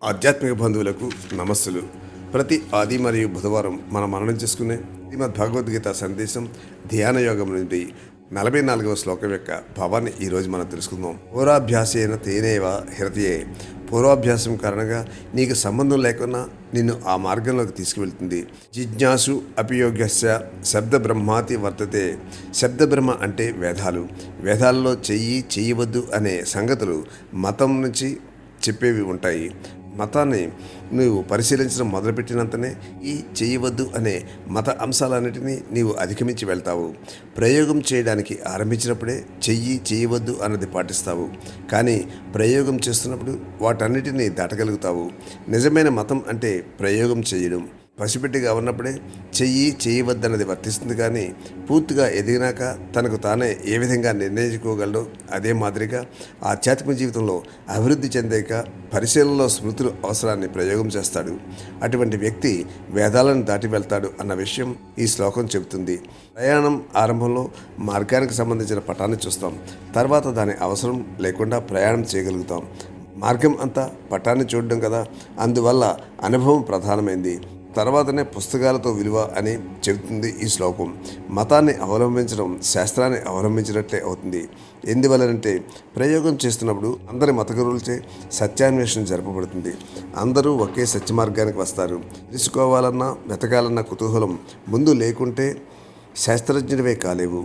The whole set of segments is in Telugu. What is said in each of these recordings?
ఆధ్యాత్మిక బంధువులకు నమస్సులు. ప్రతి ఆది మరియు బుధవారం మనం మననం చేసుకునే శ్రీమద్ భగవద్గీత సందేశం ధ్యాన యోగం నుండి 44వ శ్లోకం యొక్క భావాన్ని ఈరోజు మనం తెలుసుకుందాం. పూర్వాభ్యాసేన తేనేవ హృదయే. పూర్వాభ్యాసం కారణంగా నీకు సంబంధం లేకున్నా నిన్ను ఆ మార్గంలోకి తీసుకువెళ్తుంది. జిజ్ఞాసు అపియోగ్యస్య శబ్ద బ్రహ్మాతి వర్తతే. శబ్ద బ్రహ్మ అంటే వేదాలు. వేదాల్లో చెయ్యవద్దు అనే సంగతులు మతం నుంచి చెప్పేవి ఉంటాయి. మతాన్ని నువ్వు పరిశీలించడం మొదలుపెట్టినంతనే ఈ చేయవద్దు అనే మత అంశాలన్నిటినీ నీవు అధిగమించి వెళ్తావు. ప్రయోగం చేయడానికి ఆరంభించినప్పుడే చేయవద్దు అన్నది పాటిస్తావు. కానీ ప్రయోగం చేస్తున్నప్పుడు వాటన్నిటినీ దాటగలుగుతావు. నిజమైన మతం అంటే ప్రయోగం చేయడం. పసిబిడ్డగా ఉన్నప్పుడే చేయవద్దన్నది వర్తిస్తుంది. కానీ పూర్తిగా ఎదిగినాక తనకు తానే ఏ విధంగా నిర్ణయించుకోగలడో అదే మాదిరిగా ఆధ్యాత్మిక జీవితంలో అభివృద్ధి చెందాక పరిశీలనలో స్మృతులు అవసరాన్ని ప్రయోగం చేస్తాడు. అటువంటి వ్యక్తి వేదాలను దాటి వెళ్తాడు అన్న విషయం ఈ శ్లోకం చెబుతుంది. ప్రయాణం ఆరంభంలో మార్గానికి సంబంధించిన పటాన్ని చూస్తాం. తర్వాత దాని అవసరం లేకుండా ప్రయాణం చేయగలుగుతాం. మార్గం అంతా పటాన్ని చూడడం కదా. అందువల్ల అనుభవం ప్రధానమైంది. తర్వాతనే పుస్తకాలతో విలువ అని చెబుతుంది ఈ శ్లోకం. మతాన్ని అవలంబించడం శాస్త్రాన్ని అవలంబించినట్లే అవుతుంది. ఎందువలనంటే ప్రయోగం చేస్తున్నప్పుడు అందరి మత గురువులచే సత్యాన్వేషణ జరపబడుతుంది. అందరూ ఒకే సత్య మార్గానికి వస్తారు. తెలుసుకోవాలన్నా వెతకాలన్న కుతూహలం ముందు లేకుంటే శాస్త్రజ్ఞుడివే కాలేవు.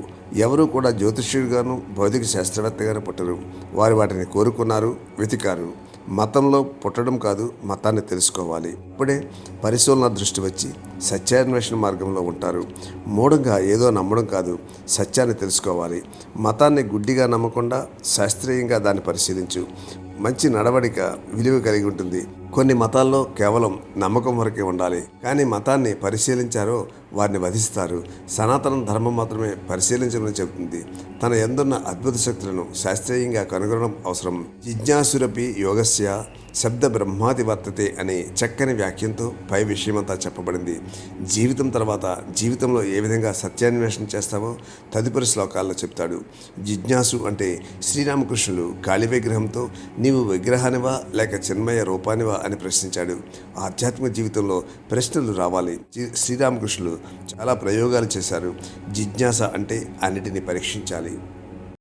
ఎవరూ కూడా జ్యోతిష్యుడిగాను భౌతిక శాస్త్రవేత్తగాను పుట్టరు. వారు వాటిని కోరుకున్నారు, వెతికారు. మతంలో పుట్టడం కాదు, మతాన్ని తెలుసుకోవాలి. ఇప్పుడే పరిశీలన దృష్టి వచ్చి సత్యాన్వేషణ మార్గంలో ఉంటారు. మూఢంగా ఏదో నమ్మడం కాదు, సత్యాన్ని తెలుసుకోవాలి. మతాన్ని గుడ్డిగా నమ్మకుండా శాస్త్రీయంగా దాన్ని పరిశీలించు. మంచి నడవడిక విలువ కలిగి ఉంటుంది. కొన్ని మతాల్లో కేవలం నమ్మకం వరకే ఉండాలి. కానీ మతాన్ని పరిశీలించారో వారిని వధిస్తారు. సనాతన ధర్మం మాత్రమే పరిశీలించమని చెబుతుంది. తన యందున్న అద్భుత శక్తులను శాస్త్రీయంగా కనుగొనడం అవసరం. జిజ్ఞాసురపి యోగస్య శబ్ద బ్రహ్మాది వర్తతే అనే చక్కని వాక్యంతో పై విషయమంతా చెప్పబడింది. జీవితం తర్వాత జీవితంలో ఏ విధంగా సత్యాన్వేషణ చేస్తావో తదుపరి శ్లోకాల్లో చెప్తాడు. జిజ్ఞాసు అంటే శ్రీరామకృష్ణుడు గాలి విగ్రహంతో నీవు విగ్రహానివా లేక చిన్మయ రూపానివా అని ప్రశ్నించాడు. ఆధ్యాత్మిక జీవితంలో ప్రశ్నలు రావాలి. శ్రీరామకృష్ణులు చాలా ప్రయోగాలు చేశారు. జిజ్ఞాస అంటే అన్నిటినీ పరీక్షించాలి.